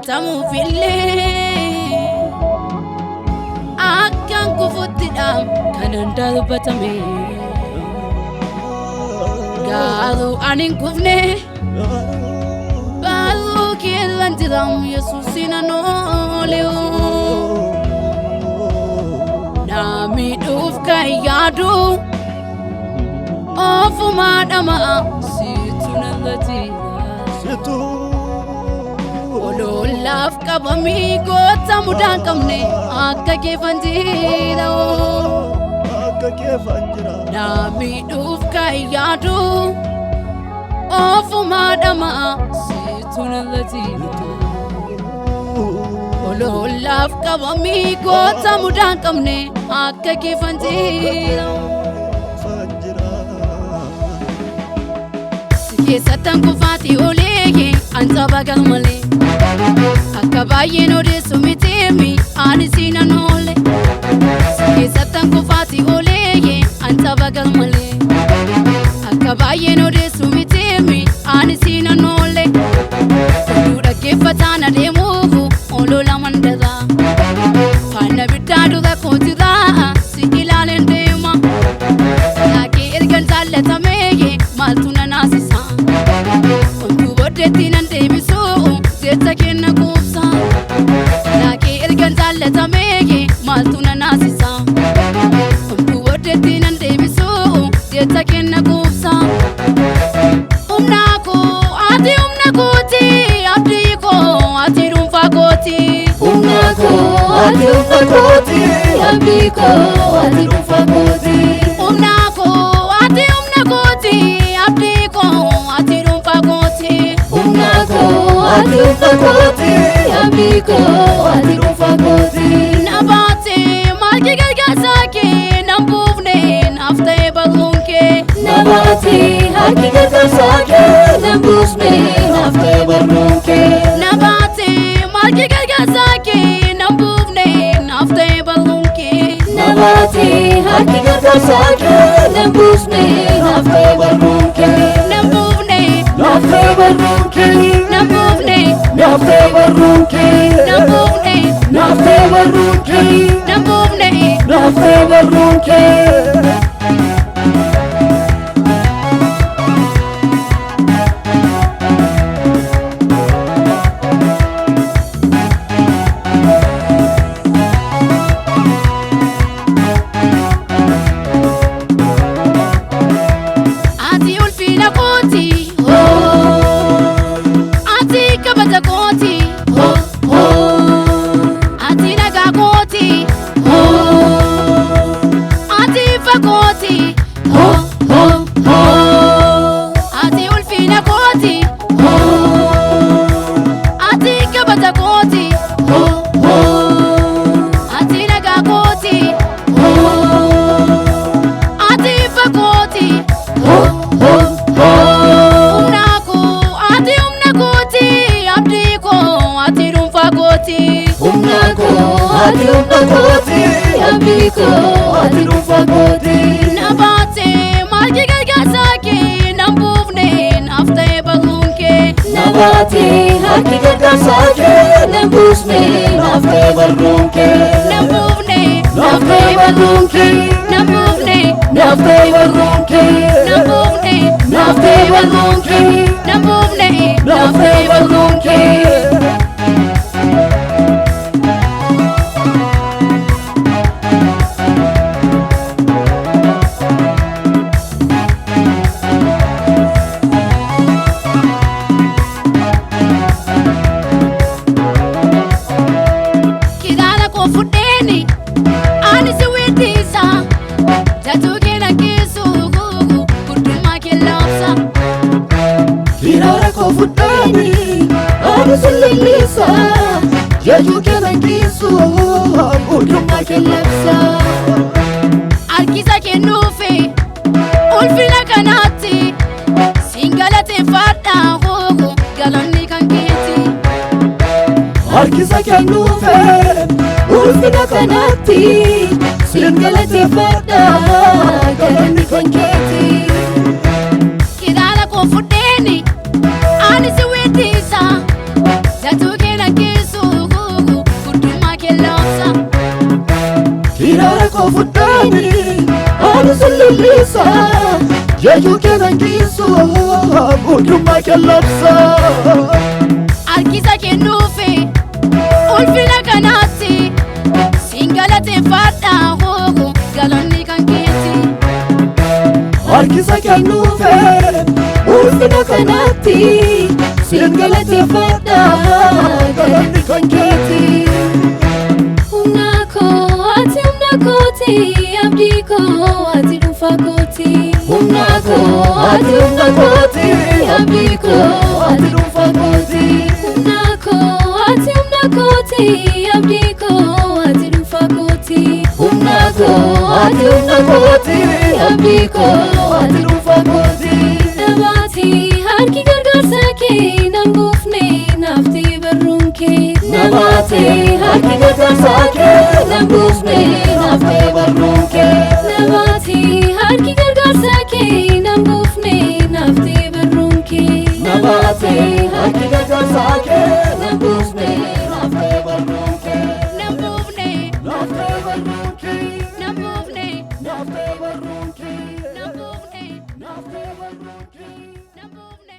Gatamu fille Akkan kufuttidam kanan darbatame Garu anin kufne Baru kirantiram Yesusina noleo Nami duf kayadu Ofu madama Situ nangati Situ Olo laf kabami Gota mudan kamne Akka kefanjira Akka kefanjira Nami duf kayadu Ofu madama Situ nangati Olo laf kabami Gota mudan kamne Akka kefanjira Satan kufati olege anta bagal male akabaye no de sumitemi anisina nole Satan kufati olege anta bagal male akabaye no de sumitemi anisina nole Dura ke fatana de muhu olola mandada fana bitadu da kotida si ilalendema laki irgan tallatamege maltuna nasisa Detina debiso zeta kenna kupsa Laki irgan zaleta mege maltuna nasisa Detina debiso zeta kenna kupsa Umnako ati umnakoti abdiko ati rumfakoti Umnako ati umfakoti abdiko ati rumfakoti Umnako ati umnakoti abdiko ati rumfakoti Ati ufakoti, amigo, ati ufakoti Nabate, malki gargasaki, nambuvne, nafte balunke Nabate, malki gargasaki, nambuvne, nafte balunke Nabate, malki gargasaki, nambuvne, nafte balunke Nabate, malki gargasaki, nambuvne, nafte balunke Nambuvne, nafte balunke Na favor runke Na favor runke Na favor runke Ati ulfina koti Koti, ho, ho Ati naga koti, ho Ati fakoti, ho, ho, ho Ati ulfina koti, ho Ati kabata koti, ho, ho Ati naga koti, ho Ati fakoti, ho, ho, ho Umnako, ati umnakoti Ati rumfakoti Umnako ati umnakoti Abiko ati rumfakoti Nabate malki gargasaki Nambuvne nafte balunke Nabate malki gargasaki Nambuvne nafte balunke Nambuvne nafte balunke Nambuvne nafte balunke Nambuvne nafte balunke Nambuvne nafte balunke Lisa, ya you can kiss you make lapsa. Alkisa ke nufi, ulfila kanati, singala te fata hogo, galoni kanketi. Alkisa ke nufi, ulfila kanati, singala te fata, galoni kanketi. Kidala ko fudeni, ani si wetisa. That you can kiss Dani Alusulisa Jayu Kerangiso Guduma Kalapsa Arkisa kennuufi ulfina kanaatti singalateeffadha hoo galanni kan keeti. Arkisa kennuufi ulfina kanaatti singalateeffadha galanni kan keeti. Humna kooti abdii koo ati dhuunfaa kooti. Humna kooti abdii koo ati dhuunfaa kooti. Humna kooti abdii koo ati dhuunfaa kooti. Humna kooti abdii koo ati dhuunfaa kooti. Nabaati harki gargaarsa kee nan buufne naafti barruun kee. Nabaati harki gargaarsa kee nan buufne naafti barruun kee. Nabaati harki gargaarsa kee nan buufne naafti barruun kee. Nabaati harki gargaarsa kee nan buufne naafti barruun kee. Nan buufne Naafti barruun kee. nan buufne Naafti barruun kee. nan buufne Naafti barruun kee. nan buufne.